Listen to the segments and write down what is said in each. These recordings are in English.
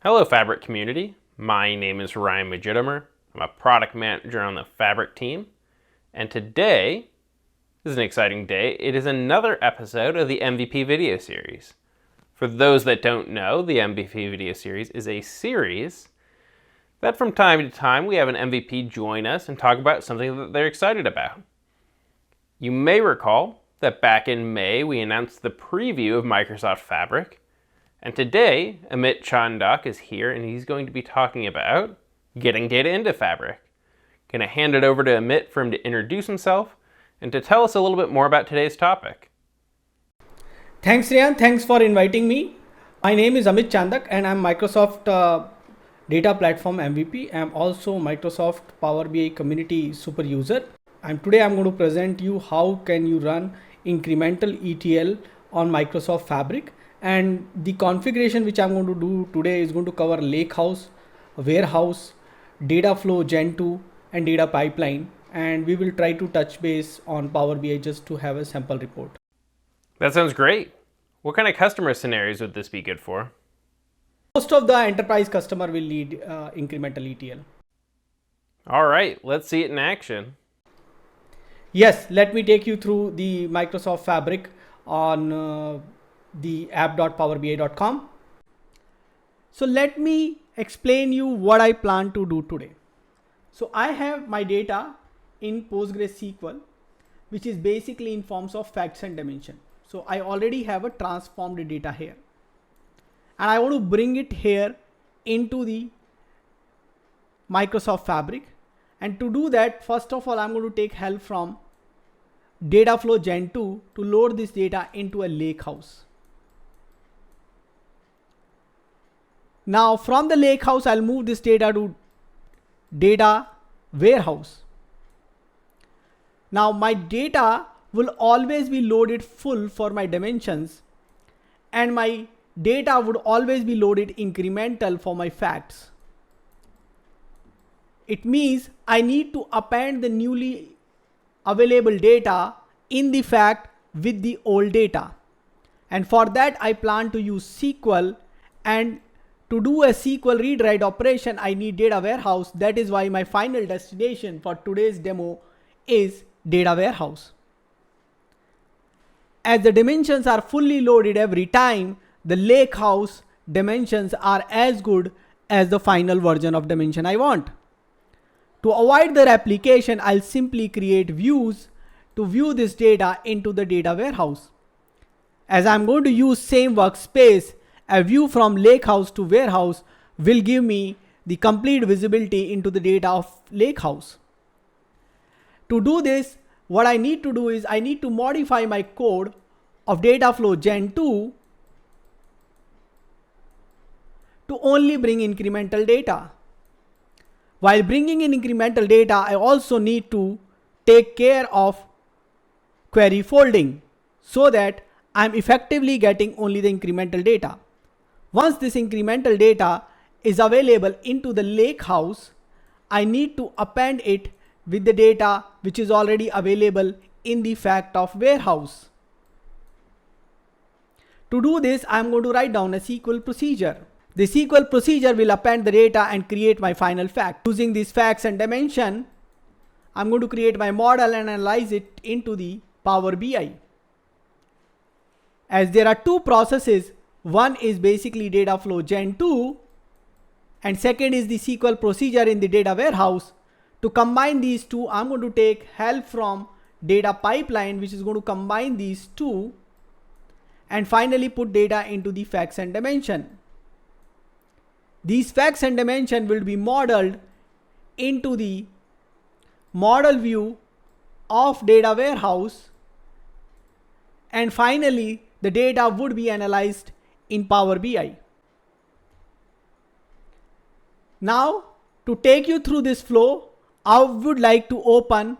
Hello Fabric community, my name is Ryan Majitimer. I'm a product manager on the Fabric team, and today is an exciting day. It is another episode of the MVP video series. For those that don't know, the MVP video series is a series that from time to time we have an MVP join us and talk about something that they're excited about. You may recall that back in May we announced the preview of Microsoft Fabric. And today, Amit Chandak is here and he's going to be talking about getting data into Fabric. Gonna hand it over to Amit for him to introduce himself and to tell us a little bit more about today's topic. Thanks, Ryan. Thanks for inviting me. My name is Amit Chandak and I'm Microsoft Data Platform MVP. I'm also Microsoft Power BI Community Super User. And today I'm going to present you how can you run incremental ETL on Microsoft Fabric. And the configuration which I'm going to do today is going to cover Lakehouse, Warehouse, Dataflow Gen 2 and data pipeline. And we will try to touch base on Power BI just to have a sample report. That sounds great. What kind of customer scenarios would this be good for? Most of the enterprise customer will need incremental ETL. All right, let's see it in action. Yes, let me take you through the Microsoft Fabric on the app.powerbi.com. So let me explain you what I plan to do today. So I have my data in PostgreSQL, which is basically in forms of facts and dimension. So I already have a transformed data here. And I want to bring it here into the Microsoft Fabric. And to do that, first of all, I'm going to take help from Dataflow Gen 2 to load this data into a lakehouse. Now from the lakehouse, I'll move this data to data warehouse. Now my data will always be loaded full for my dimensions, and my data would always be loaded incremental for my facts. It means I need to append the newly available data in the fact with the old data. And for that I plan to use SQL, and to do a SQL read-write operation, I need data warehouse. That is why my final destination for today's demo is data warehouse. As the dimensions are fully loaded every time, the lakehouse dimensions are as good as the final version of dimension I want. To avoid the replication, I'll simply create views to view this data into the data warehouse. As I'm going to use same workspace, a view from lakehouse to warehouse will give me the complete visibility into the data of lakehouse. To do this, what I need to do is I need to modify my code of Dataflow Gen 2 to only bring incremental data. While bringing in incremental data, I also need to take care of query folding so that I'm effectively getting only the incremental data. Once this incremental data is available into the lakehouse, I need to append it with the data which is already available in the fact of warehouse. To do this, I'm going to write down a SQL procedure. The SQL procedure will append the data and create my final fact. Using these facts and dimension, I'm going to create my model and analyze it into the Power BI. As there are two processes, one is basically Dataflow Gen 2 and second is the SQL procedure in the data warehouse. To combine these two, I'm going to take help from data pipeline, which is going to combine these two and finally put data into the facts and dimension. These facts and dimension will be modeled into the model view of data warehouse, and finally the data would be analyzed in Power BI. Now to take you through this flow, I would like to open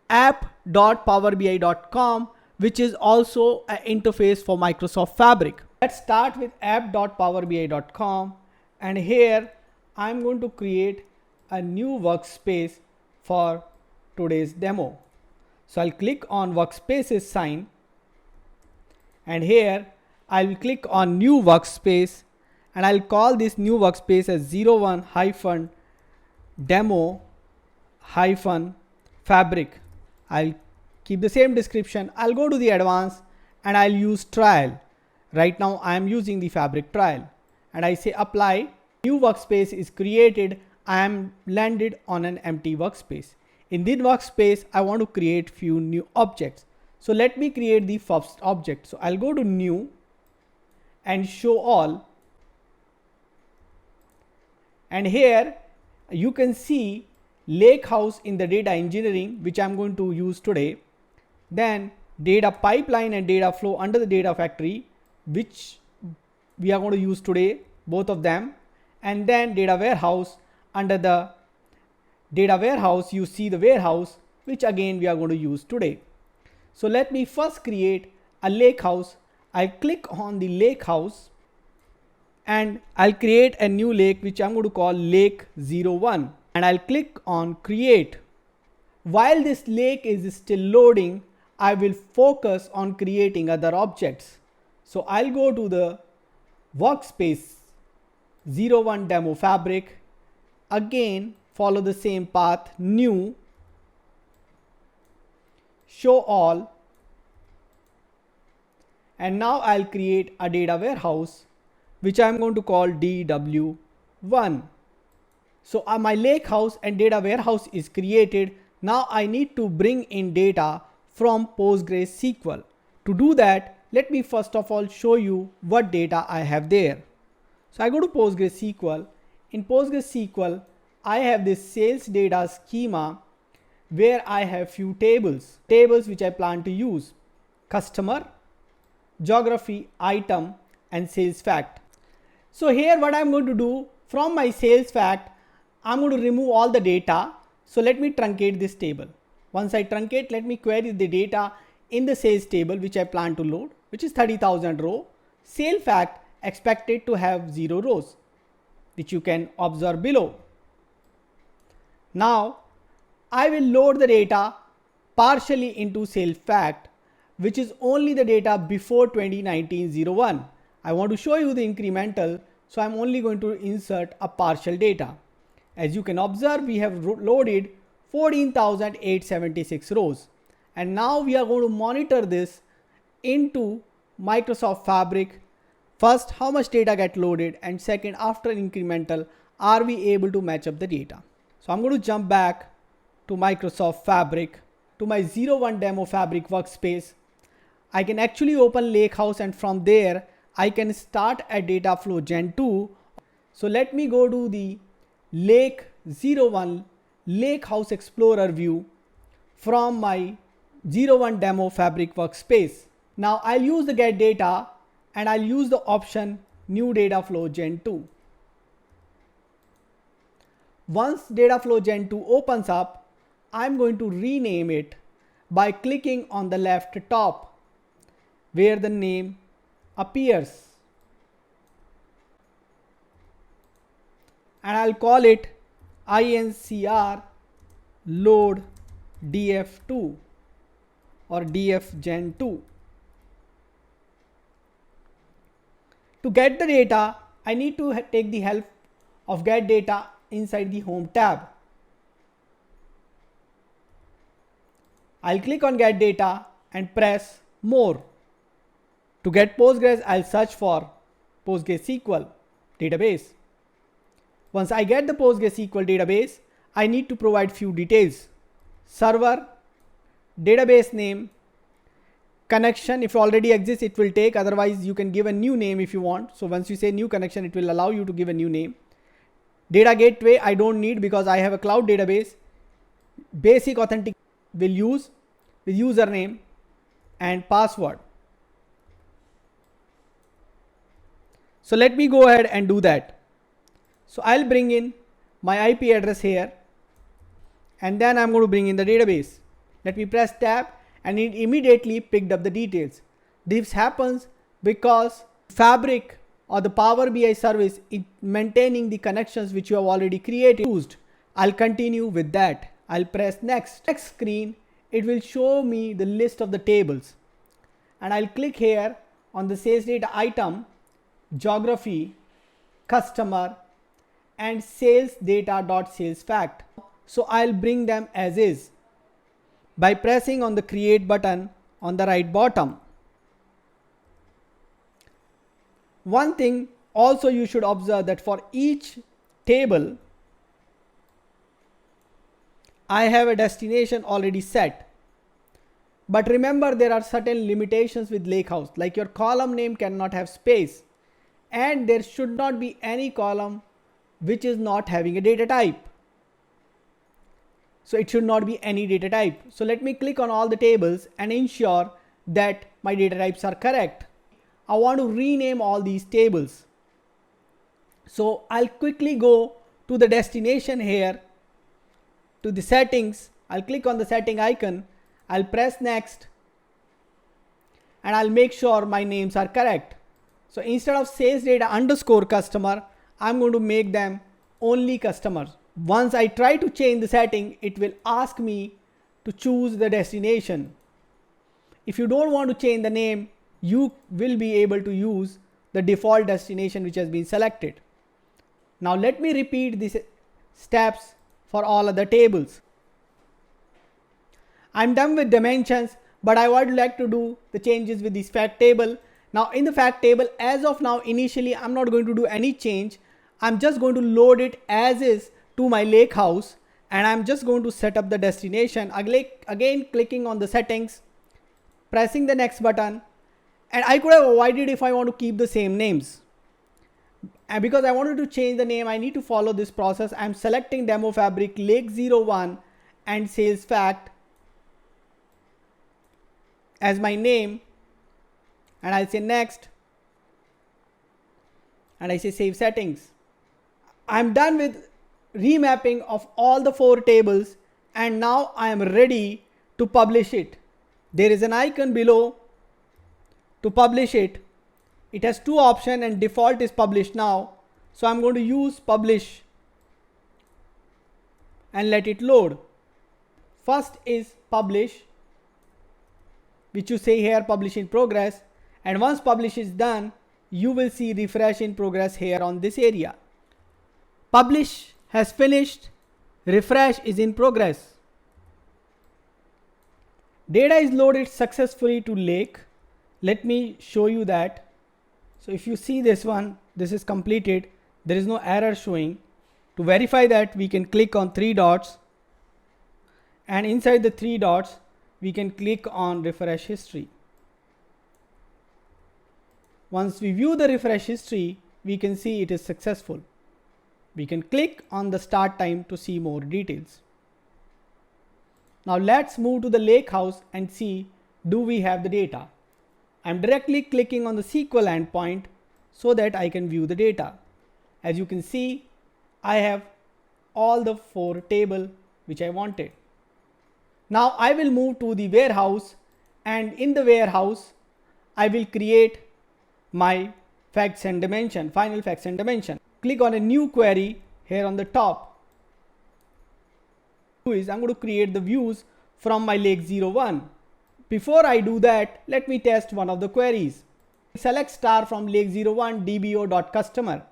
app.powerbi.com, which is also an interface for Microsoft Fabric. Let's start with app.powerbi.com, and here I'm going to create a new workspace for today's demo. So I'll click on workspaces sign, and here I will click on new workspace, and I'll call this new workspace as 01 demo fabric. I'll keep the same description. I'll go to the advanced and I'll use trial. Right now I am using the fabric trial, and I say apply. New workspace is created. I am landed on an empty workspace. In this workspace I want to create few new objects. So let me create the first object. So I'll go to new and show all, and here you can see lake house in the data engineering, which I'm going to use today. Then data pipeline and data flow under the data factory, which we are going to use today, both of them. And then data warehouse, under the data warehouse you see the warehouse, which again we are going to use today. So let me first create a lake house. I click on the lake house and I'll create a new lake, which I'm going to call lake 01, and I'll click on create. While this lake is still loading, I will focus on creating other objects. So I'll go to the workspace 01 demo fabric, again follow the same path, new, show all, and now I'll create a data warehouse, which I'm going to call DW1. So my lake house and data warehouse is created. Now I need to bring in data from PostgreSQL. To do that, let me first of all show you what data I have there. So I go to PostgreSQL. In PostgreSQL, I have this sales data schema where I have few tables which I plan to use: customer, geography, item, and sales fact. So here what I'm going to do, from my sales fact, I'm going to remove all the data. So let me truncate this table. Once I truncate, let me query the data in the sales table, which I plan to load, which is 30,000 row. Sale fact expected to have 0 rows, which you can observe below. Now I will load the data partially into sale fact, which is only the data before 2019-01. I want to show you the incremental, so I'm only going to insert a partial data. As you can observe, we have loaded 14,876 rows, and now we are going to monitor this into Microsoft Fabric. First, how much data get loaded, and second, after incremental, are we able to match up the data. So I'm going to jump back to Microsoft Fabric, to my 01 demo fabric workspace. I can actually open Lakehouse, and from there I can start at Dataflow Gen 2. So let me go to the Lake 01 Lakehouse Explorer view from my 01 demo fabric workspace. Now I'll use the get data, and I'll use the option new Dataflow Gen 2. Once Dataflow Gen 2 opens up, I'm going to rename it by clicking on the left top where the name appears, and I'll call it INCR load DF2 or DF Gen 2. To get the data, I need to take the help of get data inside the home tab. I'll click on get data and press more. To get Postgres, I'll search for PostgreSQL database. Once I get the PostgreSQL database, I need to provide few details: server, database name, connection. If already exists, it will take, otherwise you can give a new name if you want. So once you say new connection, it will allow you to give a new name. Data gateway I don't need because I have a cloud database. Basic authentic will use with username and password. So let me go ahead and do that. So I'll bring in my IP address here, and then I'm going to bring in the database. Let me press tab, and it immediately picked up the details. This happens because Fabric or the Power BI service is maintaining the connections which you have already created. I'll continue with that. I'll press next. Next screen, it will show me the list of the tables, and I'll click here on the sales data item, geography, customer, and sales data dot sales fact. So I'll bring them as is by pressing on the create button on the right bottom. One thing also you should observe that for each table I have a destination already set. But remember, there are certain limitations with Lakehouse, like your column name cannot have space, and there should not be any column which is not having a data type. So it should not be any data type. So let me click on all the tables and ensure that my data types are correct. I want to rename all these tables. So I'll quickly go to the destination here, to the settings. I'll click on the setting icon. I'll press next, and I'll make sure my names are correct. So instead of sales data underscore customer, I'm going to make them only customers. Once I try to change the setting, it will ask me to choose the destination. If you don't want to change the name, you will be able to use the default destination which has been selected. Now let me repeat these steps for all other tables. I'm done with dimensions, but I would like to do the changes with this fact table. Now in the fact table, as of now, initially I'm not going to do any change. I'm just going to load it as is to my Lakehouse, and I'm just going to set up the destination. Again clicking on the settings, pressing the next button, and I could have avoided if I want to keep the same names. And because I wanted to change the name, I need to follow this process. I'm selecting Demo Fabric, Lake 01 and Sales Fact as my name, and I'll say next, and I say save settings. I'm done with remapping of all the 4 tables, and now I am ready to publish it. There is an icon below to publish it. It has 2 options, and default is publish now. So I'm going to use publish and let it load. First is publish, which you say here publish in progress, and once publish is done, you will see refresh in progress here on this area. Publish has finished, refresh is in progress. Data is loaded successfully to Lake. Let me show you that. So if you see this one, this is completed. There is no error showing. To verify that, we can click on 3 dots, and inside the 3 dots we can click on refresh history. Once we view the refresh history, we can see it is successful. We can click on the start time to see more details. Now let's move to the Lakehouse and see, do we have the data? I'm directly clicking on the SQL endpoint so that I can view the data. As you can see, I have all the 4 tables which I wanted. Now I will move to the warehouse, and in the warehouse I will create my facts and dimension, final facts and dimension. Click on a new query here on the top. I'm going to create the views from my Lake 01. Before I do that, let me test one of the queries. Select star from Lake 01 dbo.customer,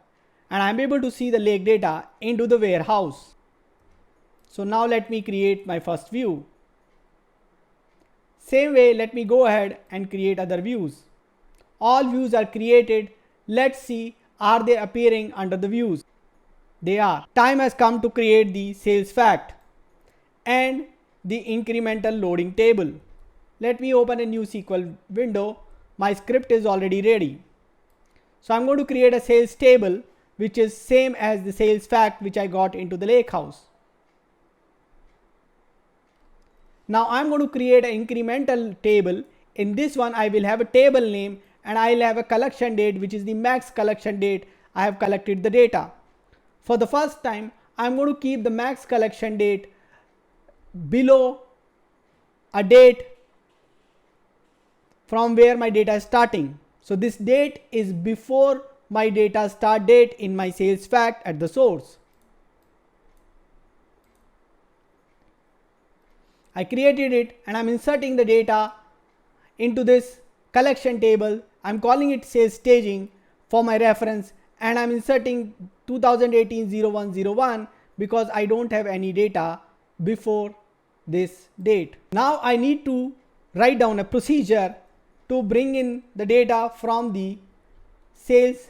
and I'm able to see the lake data into the warehouse. So now let me create my first view. Same way, let me go ahead and create other views. All views are created. Let's see, are they appearing under the views? They are. Time has come to create the sales fact and the incremental loading table. Let me open a new SQL window. My script is already ready. So I'm going to create a sales table which is same as the sales fact which I got into the Lakehouse. Now I'm going to create an incremental table. In this one, I will have a table name, and I'll have a collection date, which is the max collection date I have collected the data. For the first time, I'm going to keep the max collection date below a date from where my data is starting. So this date is before my data start date in my sales fact at the source. I created it, and I'm inserting the data into this collection table. I'm calling it sales staging for my reference, and I'm inserting 2018-0101 because I don't have any data before this date. Now I need to write down a procedure to bring in the data from the sales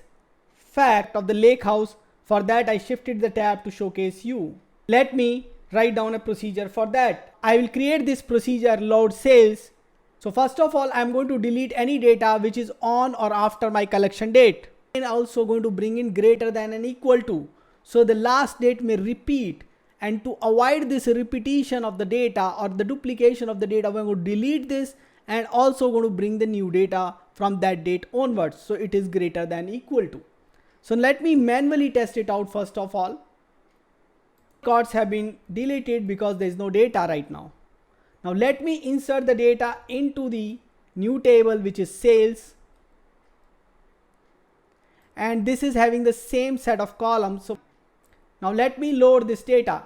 fact of the lake house. For that, I shifted the tab to showcase you. Let me write down a procedure for that. I will create this procedure load sales. So first of all, I'm going to delete any data which is on or after my collection date. And also going to bring in greater than and equal to. So the last date may repeat. And to avoid this repetition of the data or the duplication of the data, we're going to delete this and also going to bring the new data from that date onwards. So it is greater than equal to. So let me manually test it out first of all. Records have been deleted because there is no data right now. Now let me insert the data into the new table, which is sales. And this is having the same set of columns. So now let me load this data.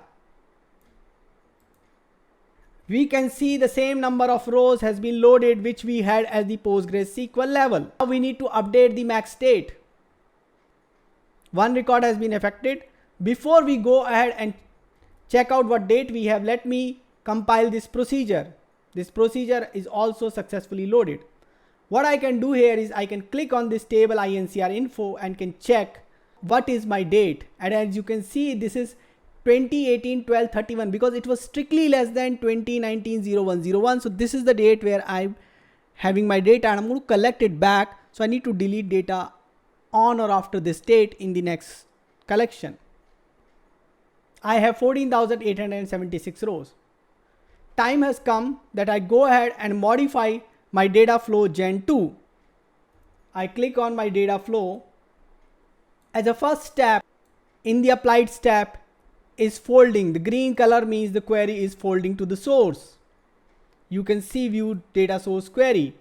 We can see the same number of rows has been loaded which we had as the PostgreSQL level. Now we need to update the max date. One record has been affected. Before we go ahead and check out what date we have, let me compile this procedure. This procedure is also successfully loaded. What I can do here is I can click on this table INCR info and can check what is my date. And as you can see, this is 2018-12-31 because it was strictly less than 2019-0101. So this is the date where I'm having my data and I'm going to collect it back. So I need to delete data on or after this date in the next collection. I have 14,876 rows. Time has come that I go ahead and modify my Dataflow Gen 2. I click on my Dataflow. As a first step in the applied step is folding. The green color means the query is folding to the source. You can see view data source query.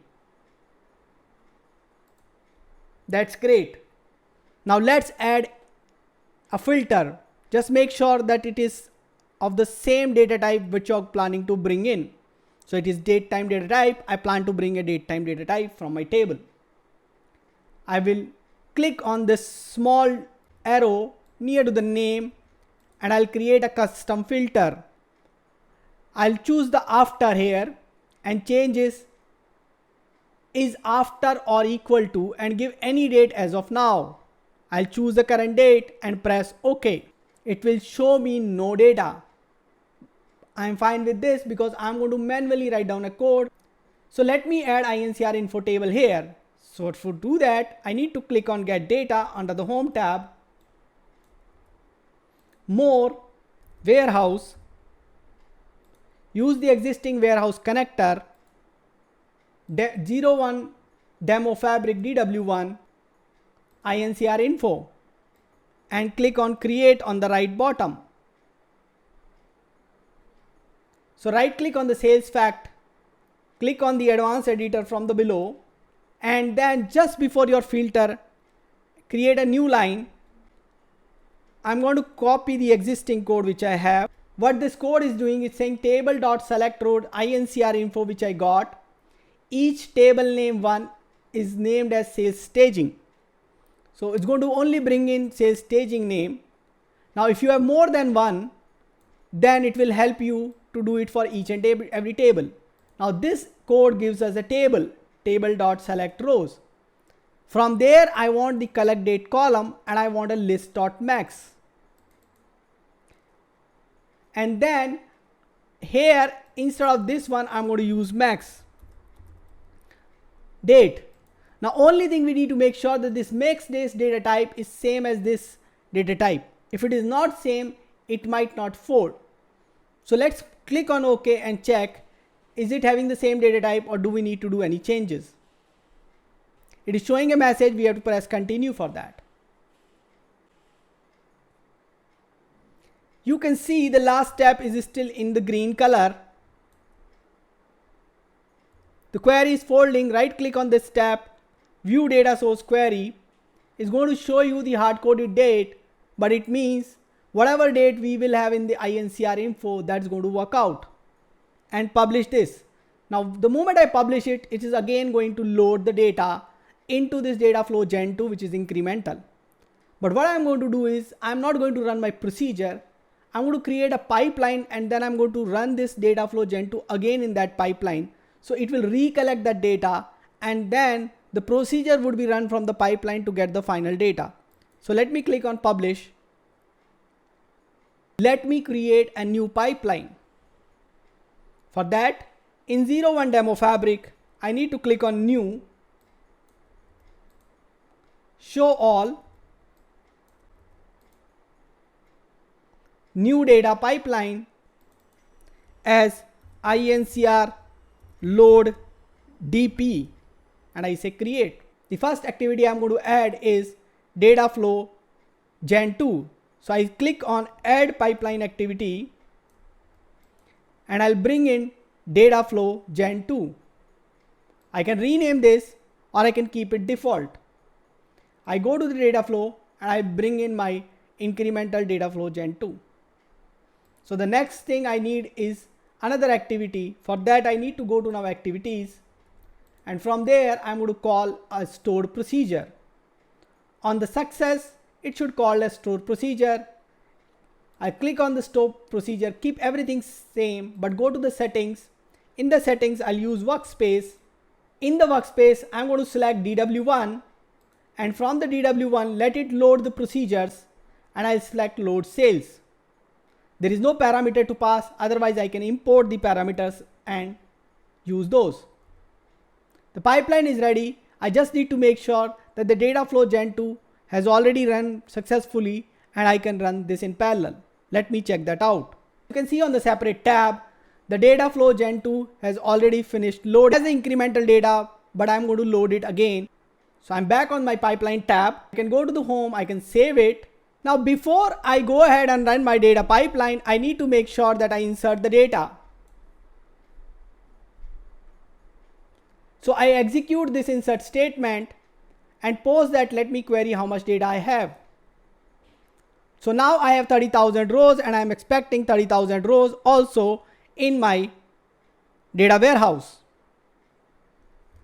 That's great. Now let's add a filter. Just make sure that it is of the same data type which you're planning to bring in. So it is date time data type. I plan to bring a date time data type from my table. I will click on this small arrow near to the name and I'll create a custom filter. I'll choose the after here and changes is after or equal to and give any date as of now. I'll choose the current date and press OK. It will show me no data. I'm fine with this because I'm going to manually write down a code. So let me add INCR info table here. So to do that, I need to click on get data under the home tab, more, warehouse, use the existing warehouse connector, 01 demo fabric DW1, INCR info, and click on create on the right bottom. So right click on the sales fact, click on the advanced editor from the below, and then just before your filter, create a new line. I'm going to copy the existing code which I have. What this code is doing is saying table.select row INCR info which I got. Each table name one is named as sales staging. So it's going to only bring in sales staging name. Now if you have more than one, then it will help you to do it for each and every table. Now this code gives us a table, table.select rows. From there I want the collect date column and I want a list.max. And then here instead of this one I'm going to use max date. Now only thing we need to make sure that this max days data type is same as this data type. If it is not same, it might not fold. So let's click on OK and check, is it having the same data type or do we need to do any changes? It is showing a message, we have to press continue for that. You can see the last step is still in the green color. The query is folding, right click on this tab, view data source query. Is going to show you the hard coded date, but it means whatever date we will have in the INCR info, that's going to work out. And publish this. Now the moment I publish it, it is again going to load the data into this Dataflow Gen 2 which is incremental. But what I'm going to do is I'm not going to run my procedure. I'm going to create a pipeline and then I'm going to run this Dataflow Gen 2 again in that pipeline. So it will recollect that data and then the procedure would be run from the pipeline to get the final data. So let me click on publish. Let me create a new pipeline. For that, in 01 demo fabric, I need to click on new, show all, new data pipeline as incr load dp, and I say create. The first activity I'm going to add is Dataflow Gen 2. So I click on add pipeline activity and I'll bring in Dataflow Gen 2. I can rename this or I can keep it default. I go to the Dataflow and I bring in my incremental Dataflow Gen 2. So the next thing I need is another activity. For that I need to go to now activities, and from there I'm going to call a stored procedure. On the success, it should call a stored procedure. I click on the stored procedure, keep everything same, but go to the settings. In the settings, I'll use workspace. In the workspace, I'm going to select DW1, and from the DW1, let it load the procedures, and I'll select load sales. There is no parameter to pass, otherwise I can import the parameters and use those. The pipeline is ready. I just need to make sure that the Dataflow Gen 2 has already run successfully and I can run this in parallel. Let me check that out. You can see on the separate tab, the Dataflow Gen 2 has already finished load as the incremental data, but I'm going to load it again. So I'm back on my pipeline tab. I can go to the home, I can save it. Now before I go ahead and run my data pipeline, I need to make sure that I insert the data. So I execute this insert statement and post that let me query how much data I have. So now I have 30,000 rows and I'm expecting 30,000 rows also in my data warehouse.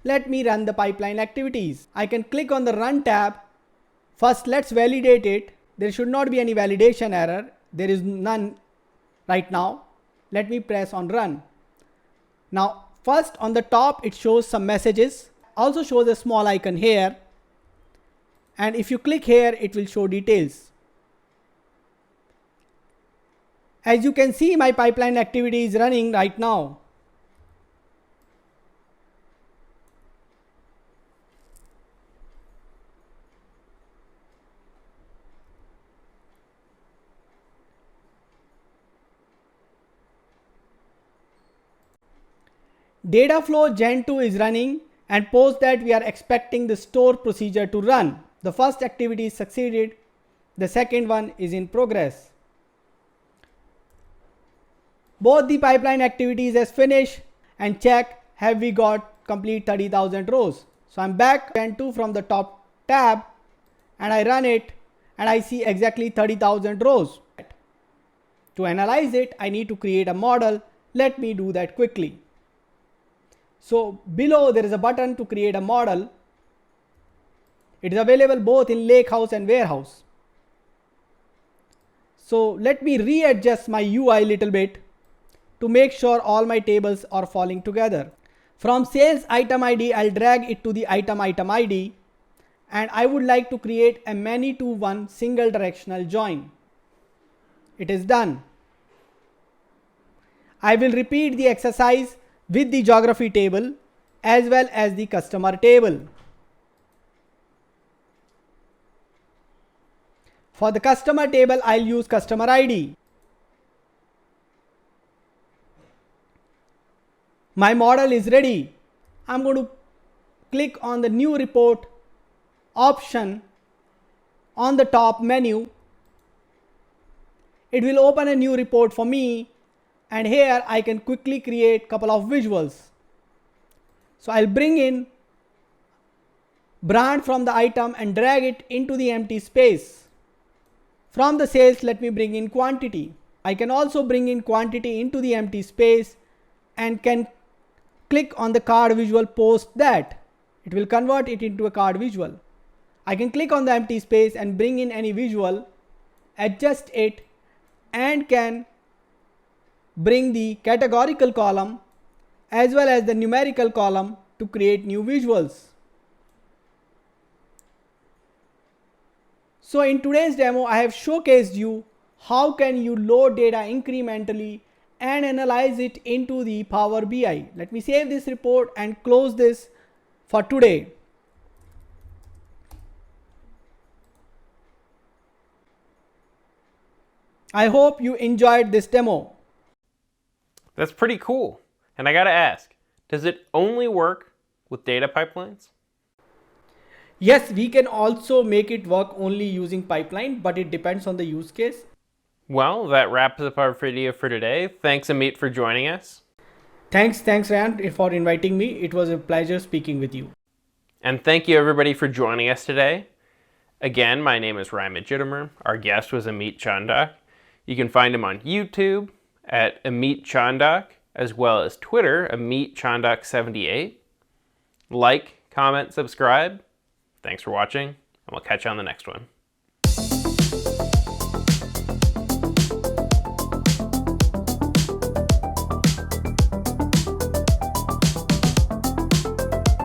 Let me run the pipeline activities. I can click on the run tab. First, let's validate it. There should not be any validation error. There is none right now. Let me press on run. Now, first on the top, it shows some messages. Also shows a small icon here. And if you click here, it will show details. As you can see, my pipeline activity is running right now. Dataflow Gen 2 is running, and post that we are expecting the store procedure to run. The first activity succeeded. The second one is in progress. Both the pipeline activities has finished, and check have we got complete 30,000 rows. So I'm back Gen 2 from the top tab and I run it and I see exactly 30,000 rows. To analyze it, I need to create a model. Let me do that quickly. So below there is a button to create a model. It is available both in Lakehouse and Warehouse. So let me readjust my UI a little bit to make sure all my tables are falling together. From sales item ID, I'll drag it to the item ID, and I would like to create a many to one single directional join. It is done. I will repeat the exercise with the geography table as well as the customer table. For the customer table, I'll use customer ID. My model is ready. I'm going to click on the new report option on the top menu. It will open a new report for me, and here I can quickly create a couple of visuals. So I'll bring in brand from the item and drag it into the empty space. From the sales, let me bring in quantity. I can also bring in quantity into the empty space and can click on the card visual, post that. It will convert it into a card visual. I can click on the empty space and bring in any visual, adjust it, and can bring the categorical column as well as the numerical column to create new visuals. So in today's demo, I have showcased you how can you load data incrementally and analyze it into the Power BI. Let me save this report and close this for today. I hope you enjoyed this demo. That's pretty cool. And I gotta ask, does it only work with data pipelines? Yes, we can also make it work only using pipeline, but it depends on the use case. Well, that wraps up our video for today. Thanks, Amit, for joining us. Thanks Ryan for inviting me. It was a pleasure speaking with you. And thank you everybody for joining us today. Again, my name is Ryan Majidamar. Our guest was Amit Chandak. You can find him on YouTube at Amit Chandak, as well as Twitter, Amit Chandak78. Like, comment, subscribe. Thanks for watching, and we'll catch you on the next one.